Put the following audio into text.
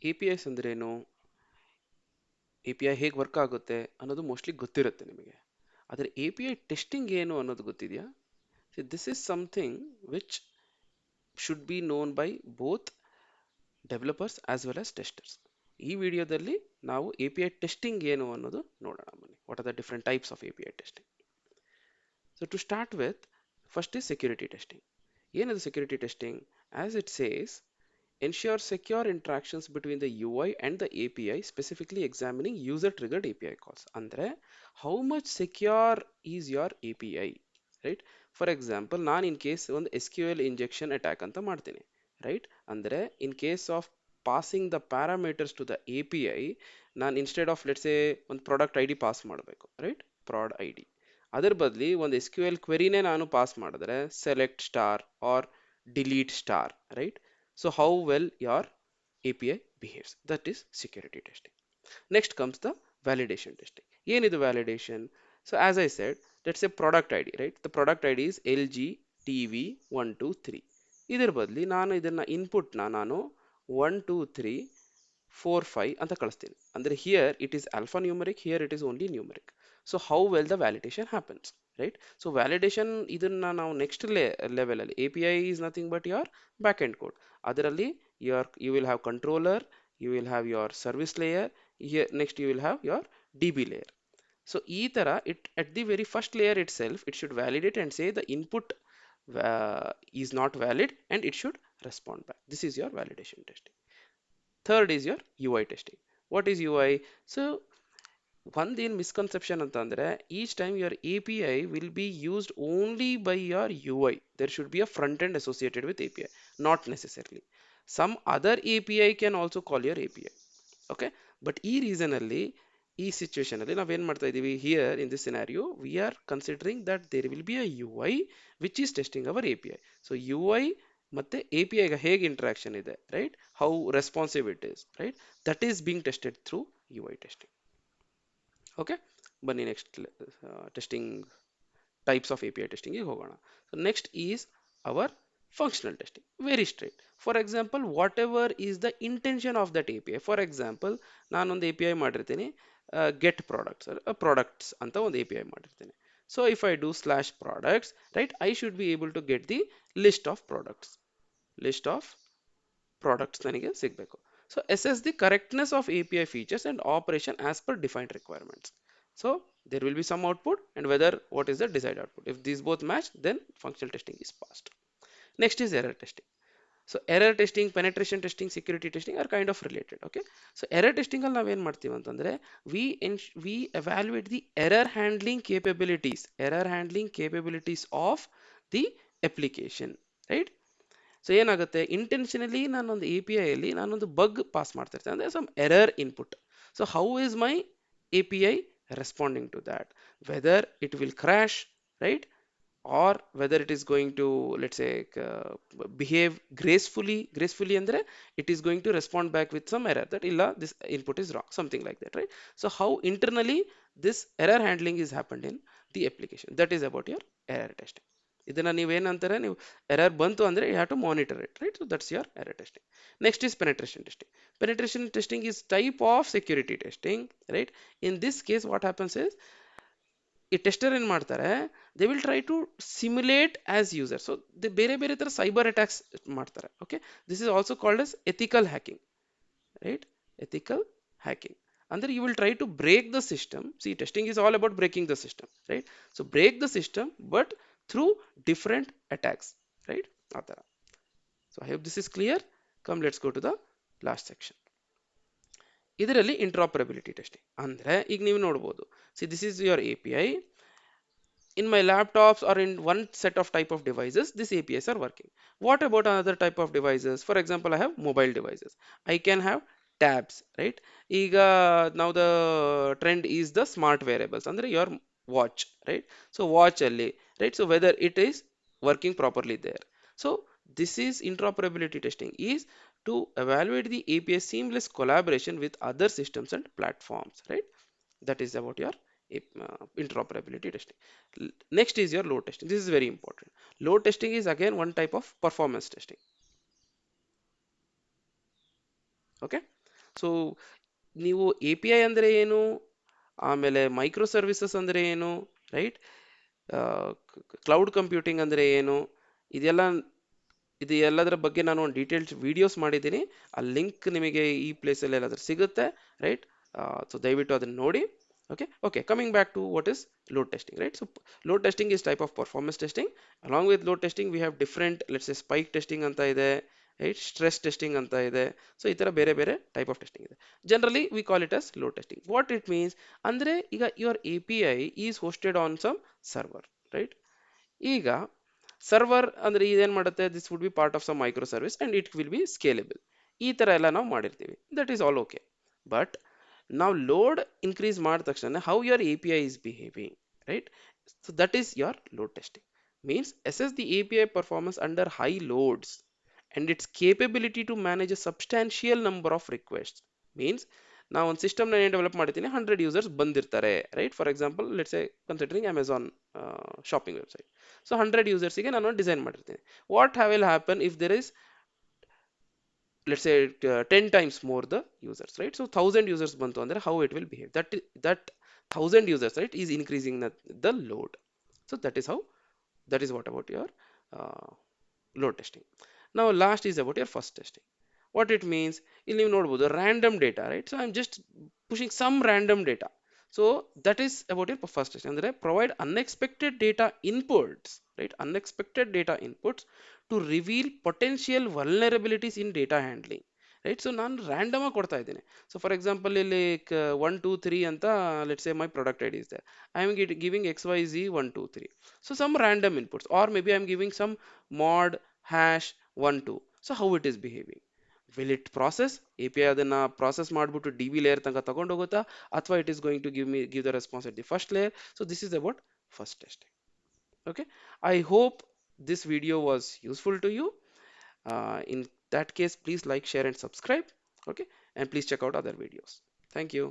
APIs ಅಂದ್ರೇನು, API ಹೇಗೆ work ಆಗುತ್ತೆ ಅನ್ನೋದು ಮೋಸ್ಟ್ಲಿ ಗೊತ್ತಿರುತ್ತೆ ನಿಮಗೆ. ಆದರೆ API ಟೆಸ್ಟಿಂಗ್ ಏನು ಅನ್ನೋದು ಗೊತ್ತಿದೆಯಾ? This is something which should be known by both developers as well as testers. ಈ ವಿಡಿಯೋದಲ್ಲಿ ನಾವು API ಟೆಸ್ಟಿಂಗ್ ಏನು ಅನ್ನೋದು ನೋಡೋಣ ಬನ್ನಿ. What are the different types of API testing? So to start with, first is security testing. ಏನದು security testing? As it says, ensure secure interactions between the UI and the API, specifically examining user-triggered API calls. ಅಂದ್ರೆ how much secure is your API, right? For example, ನಾನು in case ಒಂದು SQL injection attack ಅಂತ ಮಾಡ್ತೀನಿ, right? ಅಂದ್ರೆ in case of passing the parameters to the API, ನಾನು instead of let's say ಒಂದು product ID pass ಮಾಡಬೇಕು, right? prod ID. ಅದರ ಬದಲಿ ಒಂದು SQL ಕ್ವೆರಿನೇ ನಾನು ಪಾಸ್ ಮಾಡಿದ್ರೆ select star or delete star, right? So how well your API behaves, that is security testing. Next comes the validation testing. ಏನಿದು validation? So as I said, let's say product ID, right? The product ID is LG TV 123. ಇದರ ಬದಲಿ ನಾನು ಇದನ್ನ input ನಾನು 1 2 3 4 5 ಅಂತ ಕಳಿಸ್ತೀನಿ. ಅಂದ್ರೆ here it is alphanumeric, here it is only numeric. So how well the validation happens, right? So validation ಇದನ್ನ ನಾವು next level ಅಲ್ಲಿ API is nothing but your backend code. ಅದರಲ್ಲಿ you will have controller, you will have your service layer, here next you will have your DB layer. So ಈ ತರ it at the very first layer itself it should validate and say the input is not valid and it should respond back. This is your validation testing. Third is your UI testing. What is UI? So ಒಂದೇನು misconception ಅಂತಂದ್ರೆ each time your API will be used only by your UI. There should be a front end associated with API. Not necessarily. Some other API can also call your API. Okay, but ಈ reason ಅಲ್ಲಿ ಈ situation ಅಲ್ಲಿ ನಾವೇನ್ ಮಾಡ್ತಾ ಇದೀವಿ, here in this scenario we are considering that there will be a UI which is testing our API. So UI ಮತ್ತೆ API ಗೆ ಹೇಗೆ ಇಂಟ್ರಾಕ್ಷನ್ ಇದೆ, right, how responsive it is, right, that is being tested through UI testing. Okay, ಬನ್ನಿ next testing types of API testing ಗೆ ಹೋಗೋಣ. So next is our functional testing. Very straight. For example, whatever is the intention of that API. For example, ನಾನೊಂದು API ಮಾಡಿರ್ತೀನಿ, get products products ಅಂತ ಒಂದು API ಮಾಡಿರ್ತೀನಿ. So if I do slash products, right, I should be able to get the list of products. List of products ನನಗೆ ಸಿಗಬೇಕು. So assess the correctness of API features and operation as per defined requirements. So there will be some output and whether what is the desired output. If these both match, then functional testing is passed. Next is error testing. So error testing, penetration testing, security testing are kind of related. Okay, so error testing ಅಲ್ಲಿ ನಾವೇನ್ ಮಾಡ್ತೀವಿ ಅಂತಂದ್ರೆ we evaluate the error handling capabilities of the application, right? So ಏನಾಗುತ್ತೆ, intentionally ನಾನೊಂದು API ಅಲ್ಲಿ ನಾನೊಂದು bug pass ಮಾಡ್ತಾ ಇರ್ತೇನೆ, ಅಂದ್ರೆ some error input. So how is my API responding to that, whether it will crash, right, or whether it is going to, let's say, behave gracefully andre it is going to respond back with some error that illa this input is wrong, something like that, right? So how internally this error handling is happened in the application, that is about your error testing. ಇದನ್ನ ನೀವೇನಂತಾರೆ, ನೀವು error ಬಂತು ಅಂದ್ರೆ you have to monitor it, right? So that's your error testing. Next is penetration testing. Penetration testing is type of security testing, right? In this case what happens is, ಈ tester ಏನ್ ಮಾಡ್ತಾರೆ, they will try to simulate as user. So they ಬೇರೆ ಬೇರೆ ತರ cyber attacks ಮಾಡ್ತಾರೆ. Okay, this is also called as ethical hacking, right? Ethical hacking ಅಂದ್ರೆ you will try to break the system. See, testing is all about breaking the system, right? So break the system but through different attacks, right? ಆ ತರ. So I hope this is clear. Come let's go to the last section. ಇದರಲ್ಲಿ interoperability testing ಅಂದ್ರೆ ಈಗ ನೀವು ನೋಡಬಹುದು, see this is your API. In my laptops or in one set of type of devices, these APIs are working. What about another type of devices? For example, I have mobile devices. I can have tabs, right? Iga now the trend is the smart wearables under your watch, right? So watch alli, right? So whether it is working properly there. So this is interoperability testing, is to evaluate the API seamless collaboration with other systems and platforms, right? That is about your interoperability testing. Next is your load testing. This is very important. Load testing is again one type of performance testing. Okay, so ನೀವು A P I ಅಂದರೆ ಏನು, ಆಮೇಲೆ micro services ಅಂದರೆ ಏನು, right, cloud computing ಅಂದರೆ ಏನು, ಇದೆಲ್ಲ ಇದು ಎಲ್ಲದರ ಬಗ್ಗೆ ನಾನು ಒಂದು ಡೀಟೇಲ್ಸ್ ವಿಡಿಯೋಸ್ ಮಾಡಿದ್ದೀನಿ. ಆ ಲಿಂಕ್ ನಿಮಗೆ ಈ ಪ್ಲೇಸಲ್ಲಿ ಎಲ್ಲಾದ್ರೂ ಸಿಗುತ್ತೆ, ರೈಟ್. ಸೊ ದಯವಿಟ್ಟು ಅದನ್ನು ನೋಡಿ. Okay, coming back to what is load testing, right. So load testing is type of performance testing. Along with load testing we have different, let's a spike testing ಅಂತ ಇದೆ, ರೈಟ್, ಸ್ಟ್ರೆಸ್ ಟೆಸ್ಟಿಂಗ್ ಅಂತ ಇದೆ. So ಈ ಥರ ಬೇರೆ ಬೇರೆ type of testing ಇದೆ. Generally we call it as load testing. What it means ಅಂದರೆ, ಈಗ your A P I is hosted on some server, right. ಈಗ ಸರ್ವರ್ ಅಂದ್ರೆ ಇದೇನ್ ಮಾಡುತ್ತೆ, this would be part of some micro service and it will be scalable. ಈ ತರ ಎಲ್ಲ ನಾವು ಮಾಡಿರ್ತೀವಿ, that is all okay. But ನಾವು ಲೋಡ್ ಇನ್ಕ್ರೀಸ್ ಮಾಡಿದ ತಕ್ಷಣ how your A P I is behaving, right. So that is your load testing. Means assess the API performance under high loads and its capability to manage a substantial number of requests. Means ನಾವು ಒಂದು ಸಿಸ್ಟಮ್ನ ಏನು develop ಮಾಡ್ತೀನಿ, 100 users ಬಂದಿರ್ತಾರೆ, right. For example let's a considering Amazon shopping website. So 100 ಯೂಸರ್ಸಿಗೆ ನಾನು design ಮಾಡಿರ್ತೀನಿ. What will happen if there is, let's say 10 times more the users, right? So 1000 users bantu andre how it will behave, that 1000 users, right, is increasing the load. So that is what about your uh, load testing. Now last is about your first testing. What it means, ಇಲ್ಲಿ ನೀವು ನೋಡಬಹುದು random data, right? So I'm just pushing some random data. So that is about your first testing. ಅಂದ್ರೆ provide unexpected data inputs, right, unexpected data inputs to reveal potential vulnerabilities in data handling, right. So ನಾನು random ಆಗಿ ಕೊಡ್ತಾ ಇದ್ದೀನಿ. So for example ಇಲ್ಲಿ 1 2 3 ಅಂತ, let's say my product ID is there. I am giving xyz 1 2 3. So some random inputs, or maybe I'm giving some mod hash 1 2. So how it is behaving, will it process, API ಅದನ್ನ process ಮಾಡಿಬಿಟ್ಟು DB layer ತನಕ ತಗೊಂಡು ಹೋಗುತ್ತಾ, ಅಥವಾ it is going to give the response at the first layer. So this is about first testing. Okay, I hope this video was useful to you. In that case, please like, share and subscribe. Okay, and please check out other videos. Thank you.